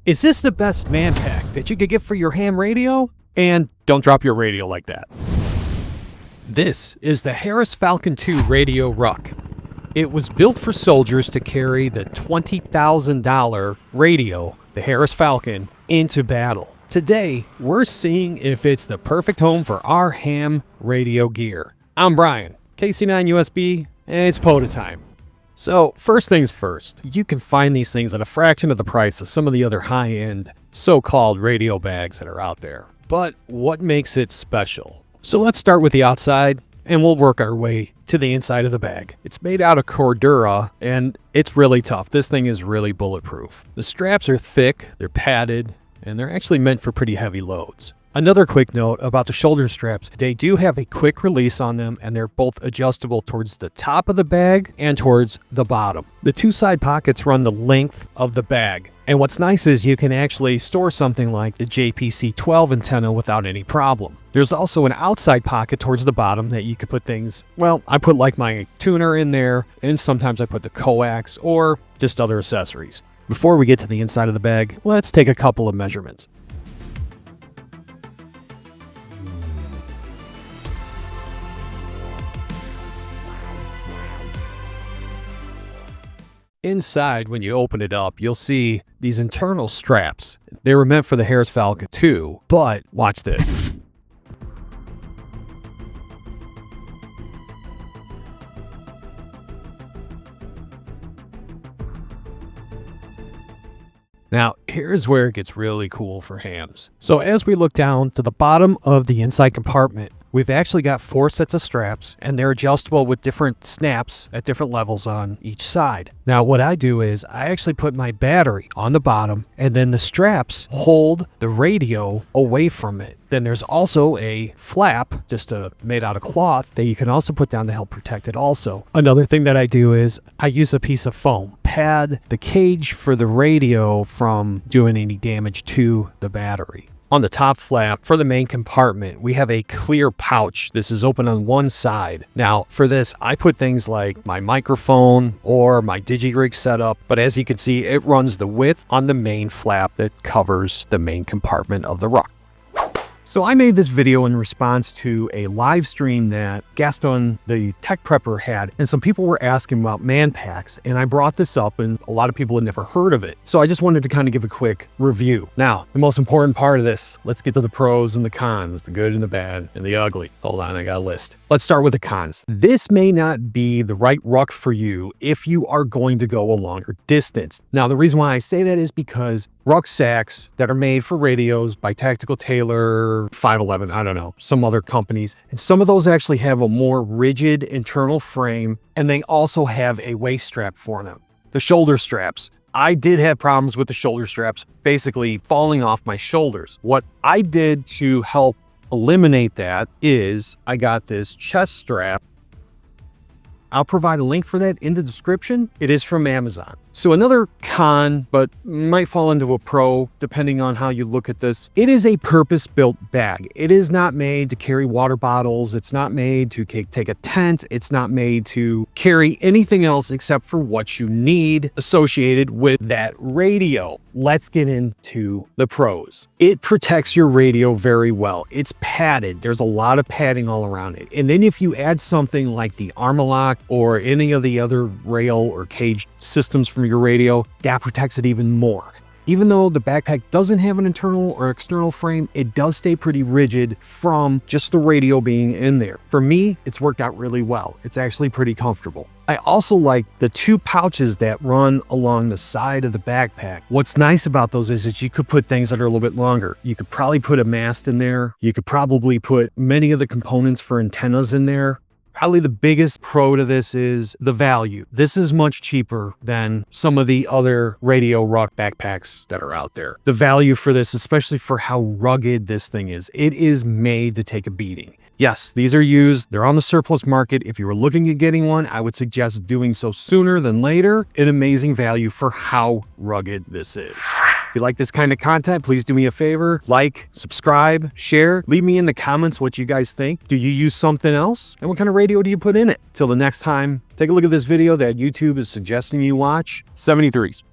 Is this the best man pack that you could get for your ham radio? And don't drop your radio like that. This is the Harris Falcon II Radio Ruck. It was built for soldiers to carry the $20,000 radio, the Harris Falcon, into battle. Today, we're seeing if it's the perfect home for our ham radio gear. I'm Brian, KC9 USB, and it's POTA time. So, first things first, you can find these things at a fraction of the price of some of the other high-end, so-called radio bags that are out there. But what makes it special? So let's start with the outside, and we'll work our way to the inside of the bag. It's made out of Cordura, and it's really tough. This thing is really bulletproof. The straps are thick, they're padded, and they're actually meant for pretty heavy loads. Another quick note about the shoulder straps, they do have a quick release on them, and they're both adjustable towards the top of the bag and towards the bottom. The two side pockets run the length of the bag, and what's nice is you can actually store something like the JPC-12 antenna without any problem. There's also an outside pocket towards the bottom that you could put things, well, I put like my tuner in there, and sometimes I put the coax or just other accessories. Before we get to the inside of the bag, let's take a couple of measurements. Inside, when you open it up, you'll see these internal straps. They were meant for the Harris Falcon II, but watch this. Now, here's where it gets really cool for hams. So as we look down to the bottom of the inside compartment, we've actually got 4 sets of straps, and they're adjustable with different snaps at different levels on each side. Now, what I do is I actually put my battery on the bottom, and then the straps hold the radio away from it. Then there's also a flap, just made out of cloth, that you can also put down to help protect it also. Another thing that I do is I use a piece of foam, pad the cage for the radio from doing any damage to the battery. On the top flap for the main compartment, we have a clear pouch. This is open on one side. Now, for this, I put things like my microphone or my digi-rig setup, but as you can see, it runs the width on the main flap that covers the main compartment of the Ruck. So I made this video in response to a live stream that Gaston, the tech prepper, had, and some people were asking about man packs, and I brought this up, and a lot of people had never heard of it. So I just wanted to kind of give a quick review. Now, the most important part of this, let's get to the pros and the cons, the good and the bad and the ugly. Hold on, I got a list. Let's start with the cons. This may not be the right Ruck for you if you are going to go a longer distance. Now, the reason why I say that is because rucksacks that are made for radios by Tactical Tailor, 511, I don't know, some other companies, and some of those actually have a more rigid internal frame, and they also have a waist strap for them. The shoulder straps. I did have problems with the shoulder straps basically falling off my shoulders. What I did to help eliminate that is I got this chest strap. I'll provide a link for that in the description. It is from Amazon. So another con, but might fall into a pro depending on how you look at this. It is a purpose-built bag. It is not made to carry water bottles. It's not made to take a tent. It's not made to carry anything else except for what you need associated with that radio. Let's get into the pros. It protects your radio very well. It's padded. There's a lot of padding all around it. And then if you add something like the Armalock or any of the other rail or cage systems from your radio, that protects it even more. Even though the backpack doesn't have an internal or external frame, it does stay pretty rigid from just the radio being in there. For me, it's worked out really well. It's actually pretty comfortable. I also like the 2 pouches that run along the side of the backpack. What's nice about those is that you could put things that are a little bit longer. You could probably put a mast in there. You could probably put many of the components for antennas in there. Probably the biggest pro to this is the value. This is much cheaper than some of the other Radio Ruck backpacks that are out there. The value for this, especially for how rugged this thing is, it is made to take a beating. Yes, these are used. They're on the surplus market. If you were looking at getting one, I would suggest doing so sooner than later. An amazing value for how rugged this is. If you like this kind of content, please do me a favor. Like, subscribe, share. Leave me in the comments what you guys think. Do you use something else? And what kind of radio do you put in it? Till the next time, take a look at this video that YouTube is suggesting you watch. 73s.